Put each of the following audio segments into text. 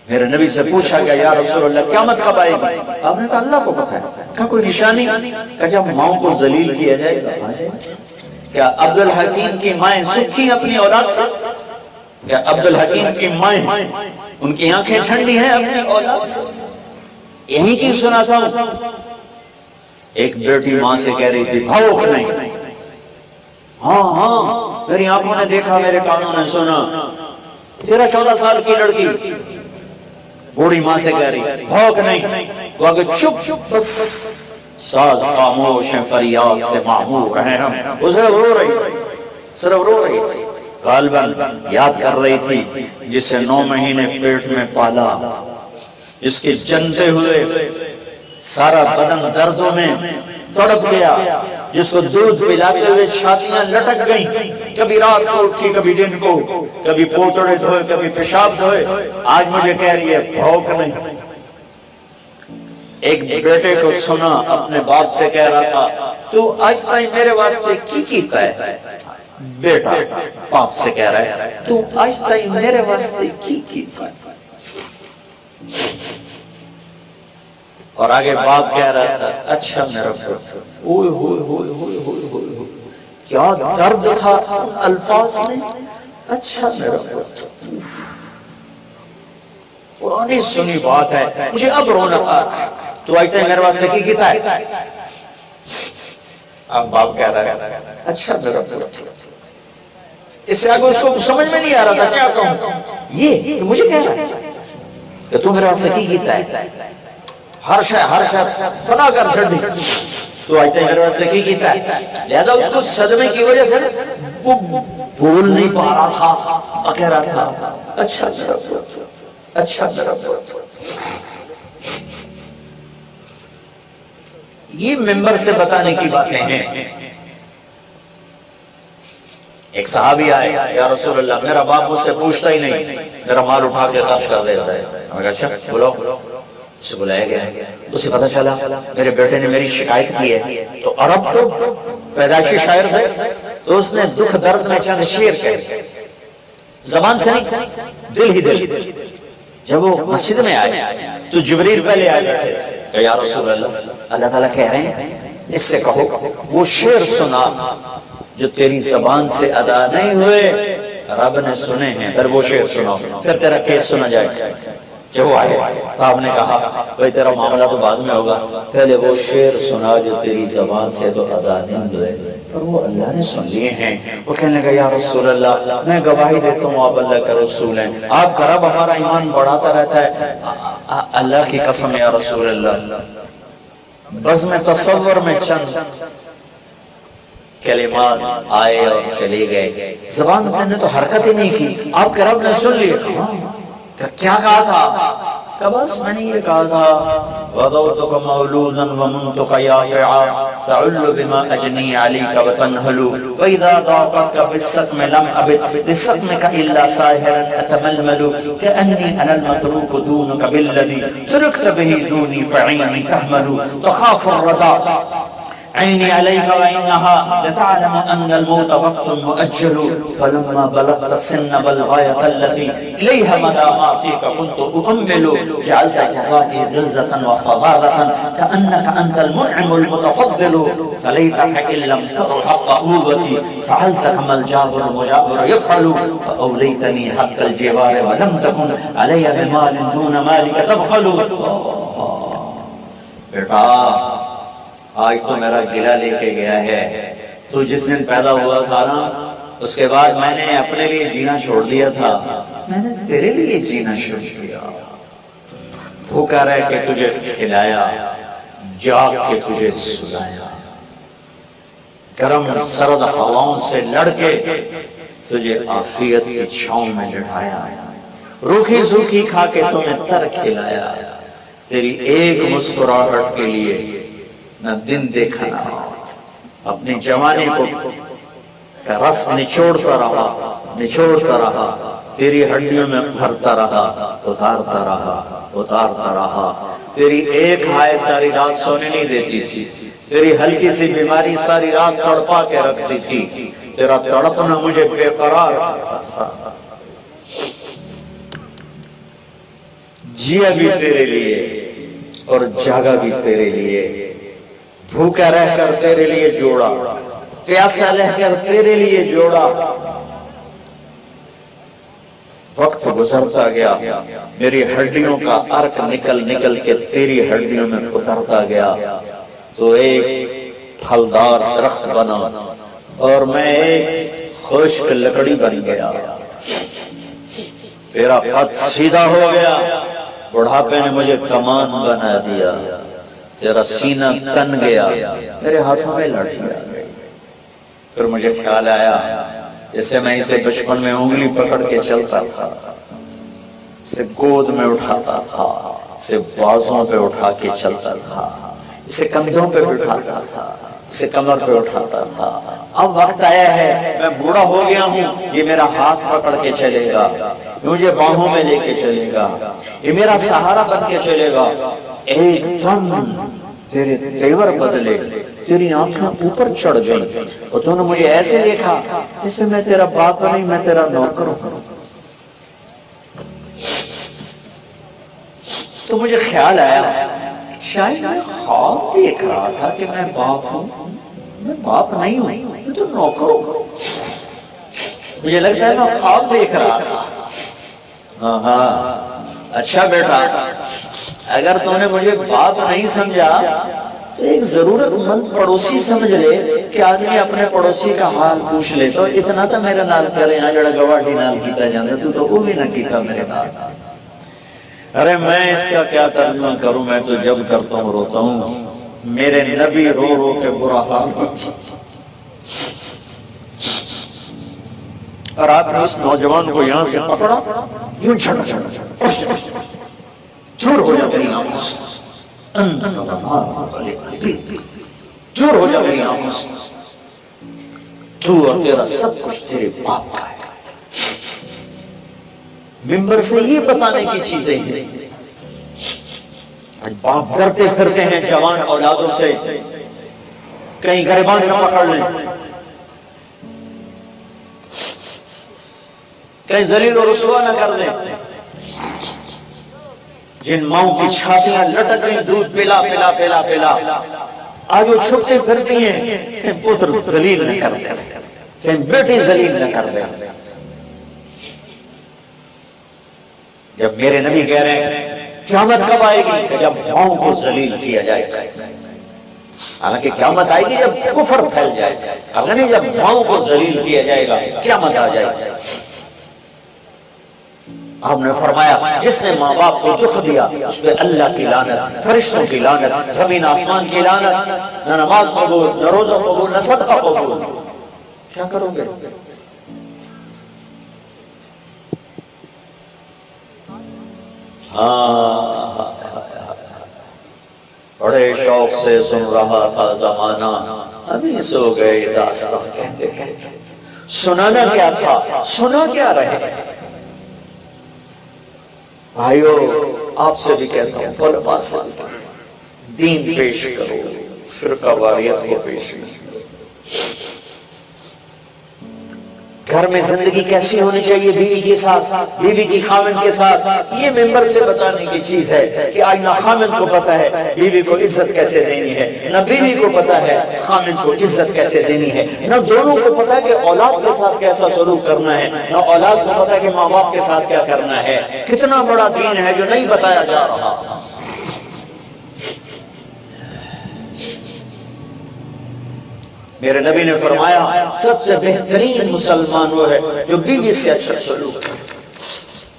میرے نبی سے پوچھا گیا یا رسول اللہ قیامت کب آئے گی؟ آپ نے کہا اللہ کو پتہ ہے۔ کہا کوئی نشانی؟ کہا جب ماؤں کو ذلیل کیا جائے گا آ جائے۔ کیا عبد الحکیم کی مائیں سکھی اپنی اولاد سے؟ کیا عبد الحکیم کی مائیں ان کی آنکھیں ٹھنڈی ہیں اپنی اولاد سے؟ یہی کی سنا تھا۔ ایک بیٹی ماں سے کہہ رہی تھی بھاؤ نہیں، ہاں ہاں میری آنکھوں نے دیکھا، میرے کانوں نے سنا۔ 13-14 سال کی لڑکی بوڑھی ماں سے کہہ رہی بھوک نہیں، وہ آگے چپ چپ بس ساز خاموش ہیں فریاد سے معمور ہیں ہم۔ اسے رو رہی تھی، صرف رو رہی تھی، غالباً یاد کر رہی تھی جسے 9 مہینے پیٹ میں پالا، جس کے جنتے ہوئے سارا بدن دردوں میں تڑپ گیا، جس کو دودھ پلاتے ہوئے چھاتیاں لٹک گئیں، کبھی رات کو اٹھی کبھی دن کو، کبھی پوتڑے دھوئے کبھی پیشاب دھوئے، آج مجھے کہہ رہی ہے بھوک نہیں۔ ایک بیٹے کو سنا اپنے باپ سے کہہ رہا تھا تو آج تائیں میرے واسطے کی کیتا ہے؟ بیٹا باپ سے کہہ رہا ہے تو آج تائیں میرے واسطے کی کیتا ہے؟ اور آگے باپ کہہ رہا تھا اچھا میرا پتر، اوئے ہوئے ہوئے ہوئے ہوئے ہوئے کیا درد تھا الفاظ میں، اچھا میرا پتر۔ پرانی سنی بات ہے، مجھے اب رونا آ رہا ہے، تو آج تک میرے واسطے کی کیتا ہے؟ اب باپ کہہ رہا ہے اچھا میرا پتر۔ اس سے آگے اس کو سمجھ میں نہیں آ رہا تھا کیا کہوں، یہ مجھے کہہ رہا ہے کہ تو میرے واسطے کی کیتا ہے؟ ہر شے فنا کر چھڑ دی، تو آج تک میرے واسطے کی کیتا ہے؟ لہذا اس کو صدمے کی وجہ سے وہ بول نہیں پا رہا تھا، کہہ رہا تھا اچھا میرا پتر، اچھا میرا پتر۔ یہ ممبر سے بتانے کی باتیں ہیں۔ ایک صحابی آئے یا رسول اللہ میرا باپ مجھ سے پوچھتا ہی نہیں، میرا مال اٹھا کے خرچ کر دیتا ہے۔ میں کہا اچھا بولو، اسے بلایا گیا، اسے پتا چلا میرے بیٹے نے میری شکایت کی ہے، تو عرب تو پیدائشی شاعر تھے، تو اس نے دکھ درد میں چند شعر کہے، زبان سے نہیں دل ہی دل۔ جب وہ مسجد میں آئے تو جبریل پہلے آئے بیٹھے تھے، یا رسول اللہ اللہ تعالیٰ کہہ رہے ہیں اس سے کہو وہ شعر سنا جو تیری زبان سے ادا نہیں ہوئے، رب نے سنے ہیں، پھر وہ شعر سناؤ، پھر تیرا کیس سنا جائے گا۔ جب وہ آئے تو آپ نے کہا بھائی تیرا معاملہ تو بعد میں ہوگا، پہلے وہ شعر سنا جو تیری زبان سے تو ادا نہیں ہوئے، اور وہ اللہ نے سن لیے ہیں۔ وہ کہنے لگا یا رسول اللہ میں گواہی دیتا ہوں آپ اللہ کا رسول ہیں، آپ کا رب ہمارا ایمان بڑھاتا رہتا ہے۔ اللہ کی قسم یا رسول اللہ، بس میں تصور میں چند کلمات آئے اور چلے گئے، زبان نے تو حرکت ہی نہیں کی، آپ کے رب نے سن لیے۔ کیا کہا تھا؟ کہ بس میں نے یہ کہا تھا وَضَوْتُكَ مَوْلُودًا وَمُنْتُكَ يَافِعًا تَعُلُّ بِمَا أَجْنِي عَلَيْكَ وَتَنْهَلُ وَإِذَا ضَاقَتْكَ بِالسَّقْمِ لَمْ أَبِدْ لِسَقْمِكَ إِلَّا سَاهِرًا أَتَمَلْمَلُ كَأَنِّي أَنَا الْمَتْرُوكُ دُونُكَ بِالَّذِي تُرِكْتَ بِهِ دُونِي فَعِينِي تَحْمَلُ تَخَافُ الرَّدَى عيني عليك وإنها لتعلم أن الموت وقت مؤجل فلما بلغت السن بالغاية التي إليها مداماتك كنت أؤمل جعلت جزائي غلظة وفضالة كأنك أنت المنعم المتفضل فليتك إن لم تر حق أوبتي فعلت كما الجابر المجابر يفعل فأوليتني حق الجوار ولم تكن علي بمال دون مالك تبخل۔ بیٹا آج تو میرا گلہ لے کے گیا ہے، تو جس دن پیدا ہوا تھا نا اس کے بعد میں نے اپنے لیے جینا چھوڑ دیا تھا، میں نے تیرے لیے جینا شروع کیا۔ وہ کہہ رہا ہے کہ تجھے کھلایا، جاگ کے تجھے سلایا، گرم سرد ہواؤں سے لڑ کے تجھے عافیت کی چھاؤں میں لٹایا، روکھی سوکھی کھا کے تمہیں تر کھلایا، تیری ایک مسکراہٹ کے لیے نہ دن دیکھا نہ رات، اپنی جوانی کو رس نچوڑتا رہا، تیری ہڈیوں میں بھرتا رہا، اتارتا رہا، تیری ایک ہائے ساری رات سونے نہیں دیتی تھی، تیری ہلکی سی بیماری ساری رات تڑپا کے رکھتی تھی، تیرا تڑپنا مجھے بے قرار کرتا تھا۔ جیا بھی تیرے لیے اور جاگا بھی تیرے لیے، بھوکا رہ کر تیرے لیے جوڑا، پیاسا رہ کر تیرے لیے جوڑا۔ وقت گزرتا گیا، میری ہڈیوں کا عرق نکل نکل کے تیری ہڈیوں میں اترتا گیا، تو ایک پھلدار درخت بنا اور میں ایک خشک لکڑی بن گیا۔ تیرا قد سیدھا ہو گیا، بڑھاپے نے مجھے کمان بنا دیا، تیرا سینہ تن گیا، میرے ہاتھوں میں لاٹھی آ گئی۔ پھر مجھے خیال آیا جیسے میں اسے بچپن میں انگلی پکڑ کے چلتا تھا، اسے گود میں اٹھاتا تھا، اسے بازوں پہ اٹھا کے چلتا تھا، اسے کندھوں پہ بٹھاتا تھا، اسے کمر پہ اٹھاتا تھا۔ اب وقت آیا ہے، میں بوڑھا ہو گیا ہوں، یہ میرا ہاتھ پکڑ کے چلے گا، مجھے باہوں میں لے کے چلے گا، یہ میرا سہارا بن کے چلے گا۔ ایک دم تیرے تیور بدلے، تیری آنکھیں اوپر چڑھ گئی اور تو نے مجھے ایسے دیکھا جیسے میں تیرا باپ نہیں، میں تیرا نوکر ہوں۔ تو مجھے خیال آیا شاید میں خواب دیکھ رہا تھا کہ میں باپ ہوں، میں باپ نہیں ہوں، میں تو نوکر ہوں۔ مجھے لگتا ہے میں خواب دیکھ رہا تھا۔ ہاں اچھا بیٹا، اگر تو نے مجھے باپ نہیں سمجھا تو ایک ضرورت مند پڑوسی سمجھ لے کہ آدمی اپنے پڑوسی کا حال پوچھ لے، تو اتنا تو میرے نال کرے، یہاں جڑا گواٹی نال کیتا جاندے تو وہ بھی نہ کیتا میرے نال۔ ارے میں اس کا کیا ترجمہ کروں، میں تو جب کرتا ہوں روتا ہوں۔ میرے نبی رو رو کے برا حال، اور آپ نے اس نوجوان کو یہاں سے پکڑا، یوں چھڑا چھڑا چھڑا دور ہو جا میری آنکھوں سے، دور ہو جا میری آنکھوں سے، تو اور تیرا سب کچھ تیرے باپ کا ہے۔ ممبر سے یہ بتانے کی چیزیں ہیں۔ باپ ڈرتے پھرتے ہیں جوان اولادوں سے، کہیں گریبان نہ پکڑ لیں، کہیں ذلیل و رسوا نہ کر دیں۔ جن ماؤں کی چھاتیاں لٹک گئی دودھ پلا پلا پلا پلا، آج وہ چھپتے پھرتی ہیں کہ پتر ذلیل نہ کر دیں، کہ بیٹی ذلیل نہ کر دیں۔ جب میرے نبی کہہ رہے ہیں قیامت کب آئے گی، کہ جب ماؤں کو ذلیل کیا جائے گا۔ حالانکہ قیامت آئے گی جب کفر پھیل جائے گا، اگر نہیں جب ماؤں کو ذلیل کیا جائے گا قیامت آ جائے گی۔ آپ نے فرمایا جس نے ماں باپ کو دکھ دیا اس پہ اللہ کی لعنت، فرشتوں کی لعنت، زمین آسمان کی لعنت، نہ نماز قبول، نہ روزہ قبول، نہ صدقہ قبول۔ کیا کرو گے؟ بڑے شوق سے سن رہا تھا زمانہ، ابھی سو گئے داستان کہتے کہتے۔ سنانا کیا تھا، سنا کیا رہے۔ بھائیو آپ سے بھی کہتا ہوں، علماء سے دین پیش کرو، فرقہ واریت کو پیش کرو۔ گھر میں زندگی کیسی ہونی چاہیے بیوی کے ساتھ، بیوی کی خاوند کے ساتھ، یہ ممبر سے بتانے کی چیز ہے کہ آج نہ خاوند کو پتا ہے بیوی کو عزت کیسے دینی ہے، نہ بیوی کو پتا ہے خاوند کو عزت کیسے دینی ہے، نہ دونوں کو پتا ہے کہ اولاد کے ساتھ کیسا سلوک کرنا ہے، نہ اولاد کو پتا ہے کہ ماں باپ کے ساتھ کیا کرنا ہے۔ کتنا بڑا دین ہے جو نہیں بتایا جا رہا۔ میرے نبی نے فرمایا سب سے بہترین مسلمان وہ ہے جو بیوی سے اچھا سلوک کرے،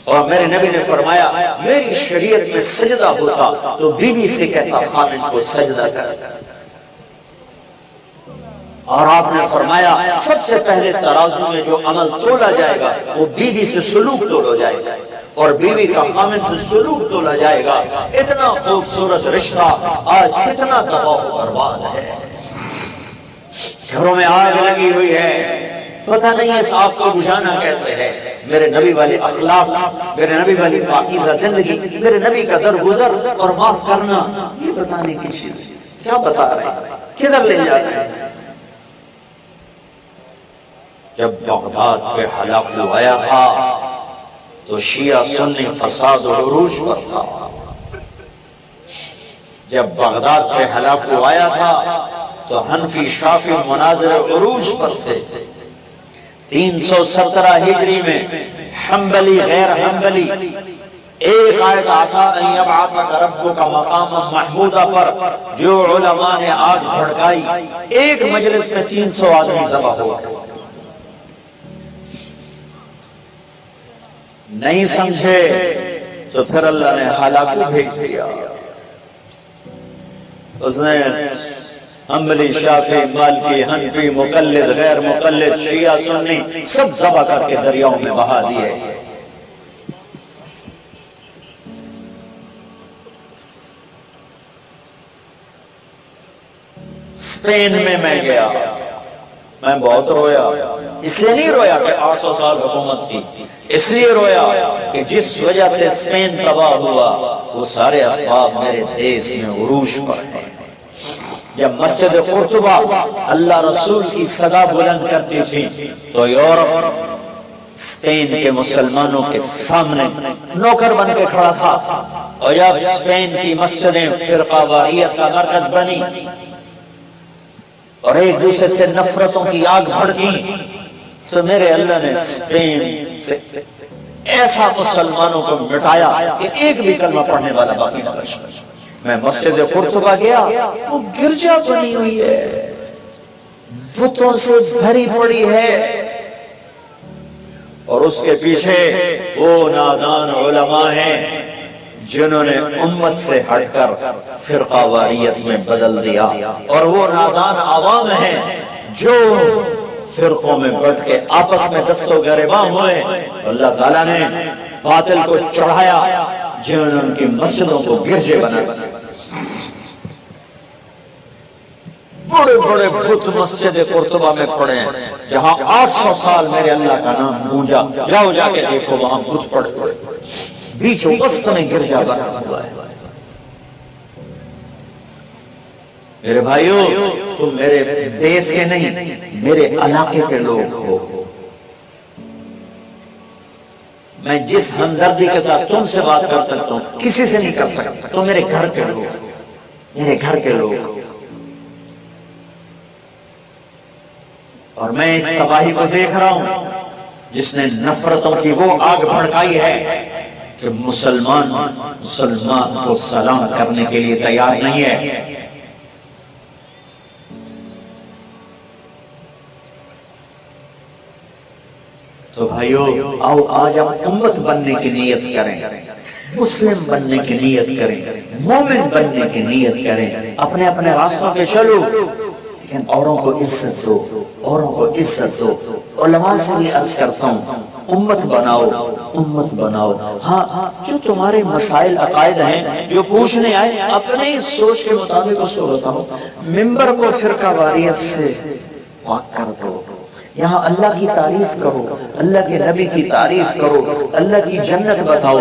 اور میرے نبی نے فرمایا میری شریعت میں سجدہ ہوتا تو بیوی سے کہتا خاوند کو سجدہ کر۔ اور آپ نے فرمایا سب سے پہلے ترازو میں جو عمل تولا جائے گا وہ بیوی سے سلوک تولا جائے گا، اور بیوی کا خاوند سے سلوک تولا جائے گا۔ اتنا خوبصورت رشتہ آج کتنا تباہ و برباد ہے۔ گھروں میں آگ لگی ہوئی ہے، پتہ نہیں اس آگ کو بجھانا کیسے ہے۔ میرے نبی والے اخلاق، میرے نبی والی پاکیزہ زندگی، میرے نبی کا درگزر اور معاف کرنا، یہ بتانے کی چیز کیا بتا رہے ہیں، کدھر لے جا رہے ہیں۔ جب بغداد پہ ہلاکو آیا تھا تو شیعہ سنی فساد و عروج پر تھا۔ جب بغداد پہ ہلاکو آیا تھا تو حنفی شافعی مناظر عروج پر تھے۔ 317 ہجری میں حنبلی غیر حنبلی ایک آیت عسیٰ ان یبعثک ربک مقاما محمودا پر جو علماء نے آگ بھڑکائی، ایک مجلس میں 300 آدمی ذبح ہوا۔ نہیں سمجھے تو پھر اللہ نے ہلاکو بھیج دیا۔ اس نے حنبلی، شافعی، مالکی، حنفی، مقلد، غیر مقلد، شیعہ، سنی سب ذبح کر کے دریاؤں میں بہا دیے۔ اسپین میں گیا، میں بہت رویا۔ اس لیے نہیں رویا کہ 800 سال حکومت تھی، اس لیے رویا کہ جس وجہ سے اسپین تباہ ہوا وہ سارے اسباب میرے دیس میں عروج پر ہیں۔ جب مسجد قرطبہ اللہ رسول کی صدا بلند کرتی تھی تو یورپ اسپین کے مسلمانوں کے سامنے نوکر بن کے کھڑا تھا، اور جب اسپین کی مسجدیں فرقہ واریت کا مرکز بنی اور ایک دوسرے سے نفرتوں کی آگ بھڑکی تو میرے اللہ نے اسپین سے ایسا مسلمانوں کو مٹایا کہ ایک بھی کلمہ پڑھنے والا باقی نہ بچا۔ میں مسجد قرطبہ گیا، وہ گرجا بنی ہوئی ہے، بتوں سے بھری پڑی ہے، اور اس کے پیچھے وہ نادان علماء ہیں جنہوں نے امت سے ہٹ کر فرقہ واریت میں بدل دیا، اور وہ نادان عوام ہیں جو فرقوں میں بٹ کے آپس میں دست و گریباں ہوئے۔ اللہ تعالیٰ نے باطل کو چڑھایا جنہوں نے ان کی مسجدوں کو گرجے بنا۔ بڑے بڑے بت مسجد قرطبہ میں پڑے ہیں جہاں 800 سال میرے اللہ کا نام گونجا۔ جاؤ جا کے دیکھو وہاں بت پڑے پڑے، بیچ وسط میں گرجا بنا ہوا ہے۔ میرے بھائیو، تم میرے دیس کے نہیں، میرے علاقے کے لوگ ہو۔ میں جس ہمدردی کے ساتھ تم سے بات کر سکتا ہوں کسی سے نہیں کر سکتا۔ تو میرے گھر کے لوگ، میرے گھر کے لوگ، اور میں اس تباہی کو دیکھ رہا ہوں جس نے نفرتوں کی وہ آگ بھڑکائی ہے کہ مسلمان کو سلام کرنے کے لیے تیار نہیں ہے۔ تو بھائیو، آؤ آج ہم امت بننے کی نیت کریں، مسلم بننے کی نیت کریں، مومن بننے کی نیت کریں، اپنے اپنے راستوں پہ چلو، لیکن اوروں کو عزت دو، اوروں کو عزت دو۔ علماء سے بھی عرض کرتا ہوں، امت بناؤ، امت بناؤ۔ ہاں، جو تمہارے مسائل عقائد ہیں جو پوچھنے آئے، اپنے سوچ کے مطابق اس کو بتاؤ۔ ممبر کو فرقہ واریت سے پاک کر دو، یہاں اللہ کی تعریف کرو، اللہ کے نبی کی تعریف کرو، اللہ کی جنت بتاؤ،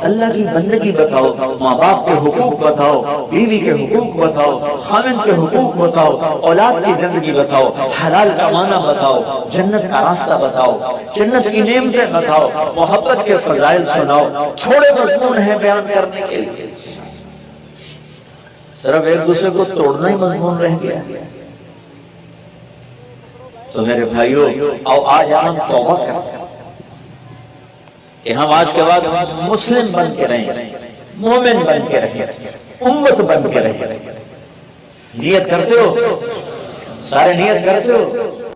اللہ کی بندگی بتاؤ، ماں باپ کے حقوق بتاؤ، بیوی کے حقوق بتاؤ، خاوند کے حقوق بتاؤ، اولاد کی زندگی بتاؤ، حلال کمانا بتاؤ، جنت کا راستہ بتاؤ، جنت کی نعمتیں بتاؤ، محبت کے فضائل سناؤ۔ تھوڑے مضمون ہیں بیان کرنے کے لیے، صرف ایک دوسرے کو توڑنا ہی مضمون رہ گیا۔ تو میرے بھائیو، آؤ آج ہم توبہ کریں کہ ہم آج کے بعد مسلم بن کے رہیں، مومن بن کے رہیں، امت بن کے رہیں۔ نیت کرتے ہو؟ سارے نیت کرتے ہو؟